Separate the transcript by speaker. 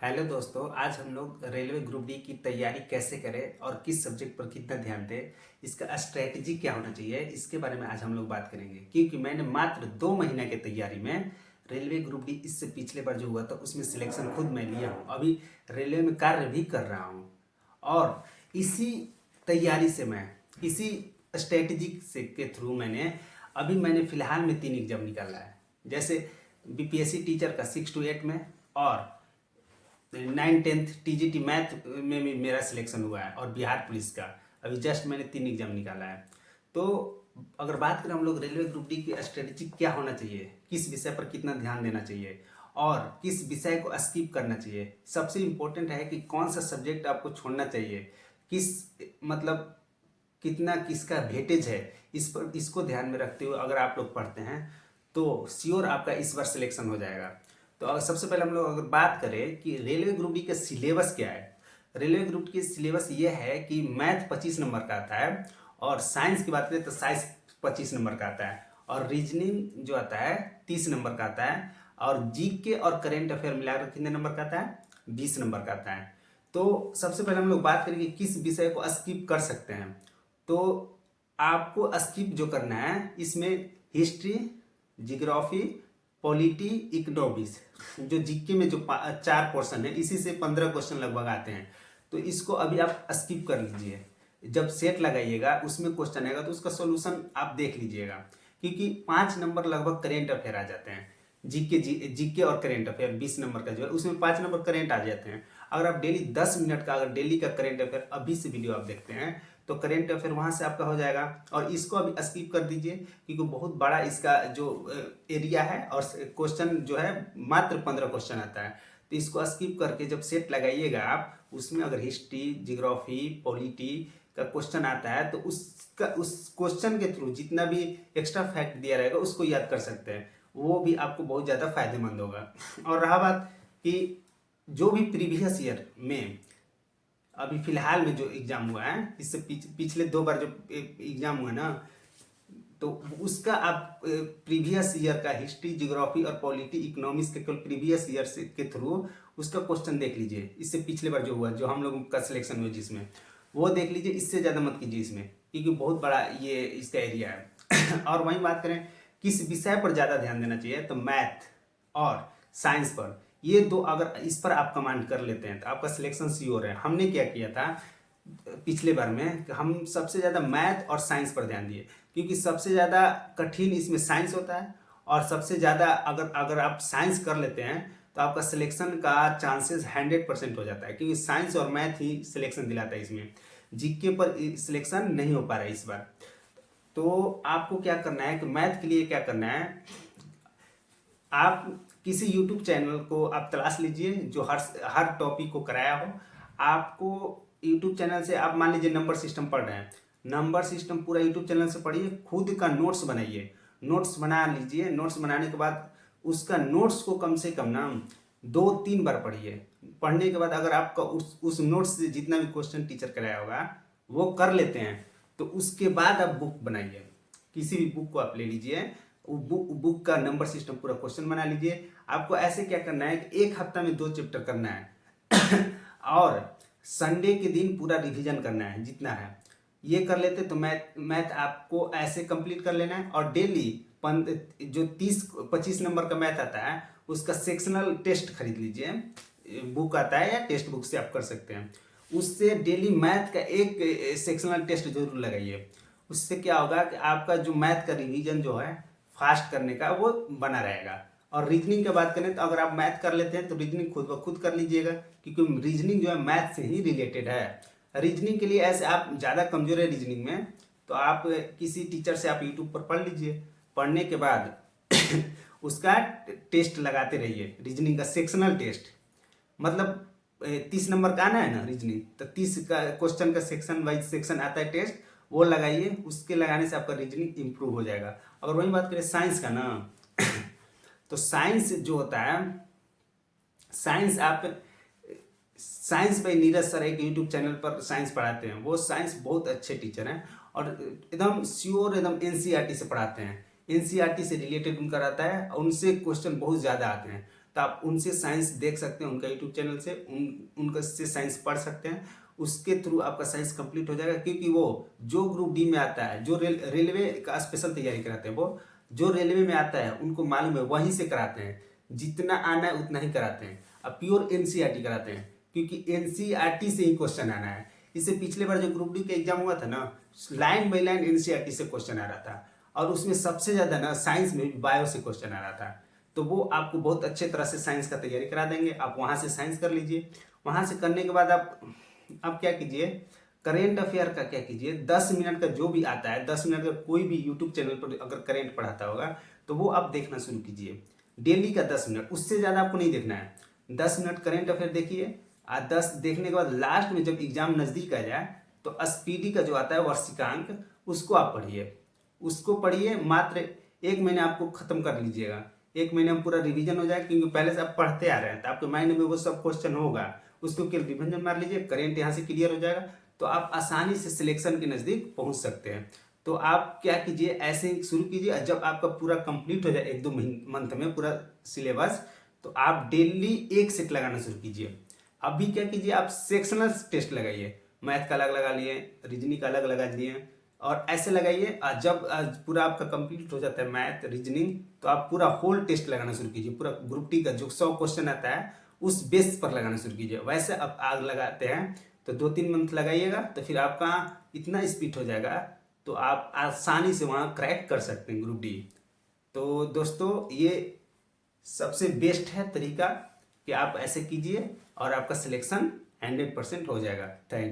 Speaker 1: Hello दोस्तों, आज हम लोग रेलवे ग्रुप डी की तैयारी कैसे करें और किस सब्जेक्ट पर कितना ध्यान दें, इसका स्ट्रेटजी क्या होना चाहिए, इसके बारे में आज हम लोग बात करेंगे। क्योंकि मैंने मात्र 2 महीने की तैयारी में रेलवे ग्रुप डी इससे पिछले बार जो हुआ था उसमें सिलेक्शन खुद मैं लिया हूँ। अभी रेलवे में कार्य भी कर रहा हूँ और इसी तैयारी से मैं इसी स्ट्रेटजी से के थ्रू मैंने फिलहाल में 3 एग्जाम निकाला है। जैसे बीपीएससी टीचर का 6 to 8 में और 9-10 टीजीटी मैथ में भी मेरा सिलेक्शन हुआ है और बिहार पुलिस का अभी जस्ट मैंने 3 एग्जाम निकाला है। तो अगर बात करें हम लोग रेलवे ग्रुप डी की स्ट्रेटजी क्या होना चाहिए, किस विषय पर कितना ध्यान देना चाहिए और किस विषय को स्किप करना चाहिए, सबसे इम्पोर्टेंट है कि कौन सा सब्जेक्ट आपको छोड़ना चाहिए, किस मतलब कितना किसका वेटेज है, इसको ध्यान में रखते हुए अगर आप लोग पढ़ते हैं तो श्योर आपका इस बार सिलेक्शन हो जाएगा। तो सबसे पहले हम लोग अगर बात करें कि रेलवे ग्रुप डी का सिलेबस क्या है। रेलवे ग्रुप की सिलेबस ये है कि मैथ 25 नंबर का आता है और साइंस की बात करें तो साइंस 25 नंबर का आता है और रीजनिंग जो आता है 30 नंबर का आता है और जीके और करेंट अफेयर मिलाकर कितने नंबर का आता है, 20 नंबर का आता है। तो सबसे पहले हम लोग बात करेंगे किस विषय को स्किप कर सकते हैं। तो आपको स्किप जो करना है इसमें हिस्ट्री, जियोग्राफी, पॉलिटी, इकोनॉमिक्स, जो जीके में जो 4 पोर्शन है इसी से 15 क्वेश्चन लगभग आते हैं। तो इसको अभी आप स्किप कर लीजिए। जब सेट लगाइएगा उसमें क्वेश्चन आएगा तो उसका सोल्यूशन आप देख लीजिएगा, क्योंकि 5 नंबर लगभग करेंट अफेयर आ जाते हैं। जीके और करेंट अफेयर 20 नंबर का जो है उसमें 5 नंबर करेंट आ जाते हैं। अगर आप डेली 10 मिनट का अगर डेली का करेंट अफेयर अभी से वीडियो आप देखते हैं तो करेंट अफेयर वहां से आपका हो जाएगा। और इसको अभी स्किप कर दीजिए क्योंकि बहुत बड़ा इसका जो एरिया है और क्वेश्चन जो है मात्र 15 क्वेश्चन आता है। तो इसको स्किप करके जब सेट लगाइएगा आप उसमें अगर हिस्ट्री, जियोग्राफी, पॉलिटी का क्वेश्चन आता है तो उस क्वेश्चन के थ्रू जितना भी एक्स्ट्रा फैक्ट दिया रहेगा उसको याद कर सकते हैं, वो भी आपको बहुत ज़्यादा फायदेमंद होगा। और रहा बात कि जो भी प्रीवियस ईयर में अभी फिलहाल में जो एग्जाम हुआ है इससे पिछले 2 बार जो एग्जाम हुआ ना, तो उसका आप प्रीवियस ईयर का हिस्ट्री, जियोग्राफी और पॉलिटी, इकोनॉमिक्स के केवल प्रीवियस ईयर से के थ्रू उसका क्वेश्चन देख लीजिए। इससे पिछले बार जो हुआ, जो हम लोगों का सिलेक्शन हुआ जिसमें, वो देख लीजिए। इससे ज़्यादा मत कीजिए इसमें क्योंकि बहुत बड़ा ये इसका एरिया है। और वहीं बात करें किस विषय पर ज़्यादा ध्यान देना चाहिए तो मैथ और साइंस पर, ये दो अगर इस पर आप कमांड कर लेते हैं तो आपका सिलेक्शन श्योर है। हमने क्या किया था पिछले बार में, हम सबसे ज़्यादा मैथ और साइंस पर ध्यान दिए क्योंकि सबसे ज़्यादा कठिन इसमें साइंस होता है और सबसे ज़्यादा अगर आप साइंस कर लेते हैं तो आपका सिलेक्शन का चांसेस 100% हो जाता है, क्योंकि साइंस और मैथ ही सिलेक्शन दिलाता है। इसमें जीके पर सिलेक्शन नहीं हो पा रहा है इस बार। तो आपको क्या करना है कि मैथ के लिए क्या करना है, आप किसी यूट्यूब चैनल को आप तलाश लीजिए जो हर टॉपिक को कराया हो। आपको यूट्यूब चैनल से आप मान लीजिए नंबर सिस्टम पढ़ रहे हैं, नंबर सिस्टम पूरा यूट्यूब चैनल से पढ़िए, खुद का नोट्स बनाइए, नोट्स बना लीजिए। नोट्स बनाने के बाद उसका नोट्स को कम से कम ना 2-3 बार पढ़िए। पढ़ने के बाद अगर आपका उस नोट्स से जितना भी क्वेश्चन टीचर कराया होगा वो कर लेते हैं तो उसके बाद आप बुक बनाइए। किसी भी बुक को आप ले लीजिए, बुक का नंबर सिस्टम पूरा क्वेश्चन बना लीजिए। आपको ऐसे क्या करना है कि 1 हफ्ता में 2 चैप्टर करना है और संडे के दिन पूरा रिवीजन करना है जितना है। ये कर लेते तो मैथ आपको ऐसे कंप्लीट कर लेना है। और डेली जो 30-25 नंबर का मैथ आता है उसका सेक्शनल टेस्ट खरीद लीजिए, बुक आता है या टेक्स्ट बुक से आप कर सकते हैं। उससे डेली मैथ का एक सेक्शनल टेस्ट जरूर लगाइए। उससे क्या होगा कि आपका जो मैथ का रिवीजन जो है फास्ट करने का वो बना रहेगा। और रीजनिंग की बात करें तो अगर आप मैथ कर लेते हैं तो रीजनिंग खुद ब खुद कर लीजिएगा, क्योंकि रीजनिंग जो है मैथ से ही रिलेटेड है। रीजनिंग के लिए ऐसे आप ज़्यादा कमजोर है रीजनिंग में तो आप किसी टीचर से आप यूट्यूब पर पढ़ लीजिए। पढ़ने के बाद उसका टेस्ट लगाते रहिए, रीजनिंग का सेक्शनल टेस्ट। मतलब 30 नंबर का आना है ना रीजनिंग, तो 30 का क्वेश्चन का सेक्शन वाइज सेक्शन आता है टेस्ट, वो लगाइए। उसके लगाने से आपका रीजनिंग इंप्रूव हो जाएगा। अगर वही बात करें साइंस का ना तो साइंस जो होता है, साइंस आप साइंस भाई नीरज सर एक यूट्यूब चैनल पर साइंस पढ़ाते हैं, वो साइंस बहुत अच्छे टीचर हैं और एकदम श्योर एकदम एनसीईआरटी से पढ़ाते हैं। एनसीईआरटी से रिलेटेड उनका रहता है और उनसे क्वेश्चन बहुत ज़्यादा आते हैं। तो आप उनसे साइंस देख सकते हैं, उनका यूट्यूब चैनल से उनका से साइंस पढ़ सकते हैं। उसके थ्रू आपका साइंस कंप्लीट हो जाएगा, क्योंकि वो जो ग्रुप डी में आता है, जो रेलवे का स्पेशल तैयारी कराते हैं, वो जो रेलवे में आता है उनको मालूम है, वहीं से कराते हैं, जितना आना है उतना ही कराते हैं। अब प्योर एनसीईआरटी कराते हैं, क्योंकि एनसीईआरटी से ही क्वेश्चन आना है। इससे पिछले बार जो ग्रुप डी का एग्जाम हुआ था ना, लाइन बाई लाइन एनसीईआरटी से क्वेश्चन आ रहा था, और उसमें सबसे ज़्यादा ना साइंस में बायो से क्वेश्चन आ रहा था। तो वो आपको बहुत अच्छे तरह से साइंस का तैयारी करा देंगे। आप वहाँ से साइंस कर लीजिए। वहाँ से करने के बाद आप क्या कीजिए, करेंट अफेयर का क्या कीजिए, 10 मिनट का जो भी आता है, 10 मिनट का कोई भी यूट्यूब चैनल पर अगर करेंट पढ़ाता होगा तो वो आप देखना शुरू कीजिए। डेली का 10 मिनट, उससे ज़्यादा आपको नहीं देखना है। 10 मिनट करेंट अफेयर देखिए, और 10 देखने के बाद लास्ट में जब एग्जाम नज़दीक आ जाए तो स्पीडी का जो आता है वार्षिकांक, उसको आप पढ़िए। उसको पढ़िए, मात्र 1 महीने आपको खत्म कर लीजिएगा। 1 महीने में पूरा रिवीजन हो जाएगा, क्योंकि पहले से आप पढ़ते आ रहे हैं तो आपके माइंड में वो सब क्वेश्चन होगा। उसको केवल रिवीजन मार लीजिए, करेंट यहाँ से क्लियर हो जाएगा, तो आप आसानी से सिलेक्शन के नज़दीक पहुँच सकते हैं। तो आप क्या कीजिए, ऐसे ही शुरू कीजिए। जब आपका पूरा कंप्लीट हो जाए 1-2 मंथ में पूरा सिलेबस, तो आप डेली एक सेट लगाना शुरू कीजिए। अभी क्या कीजिए, आप सेक्शनल टेस्ट लगाइए। मैथ का अलग लगा लिए, रीजनिंग का अलग लगा दिए, और ऐसे लगाइए। जब पूरा आपका कंप्लीट हो जाता है मैथ रीजनिंग, तो आप पूरा होल टेस्ट लगाना शुरू कीजिए। पूरा ग्रुप टी का जो 100 क्वेश्चन आता है उस बेस पर लगाना शुरू कीजिए। वैसे आप आग लगाते हैं तो 2-3 मंथ लगाइएगा, तो फिर आपका इतना स्पीड हो जाएगा, तो आप आसानी से वहाँ क्रैक कर सकते हैं ग्रुप डी। तो दोस्तों, ये सबसे बेस्ट है तरीका कि आप ऐसे कीजिए, और आपका सिलेक्शन 100% हो जाएगा। Thank you.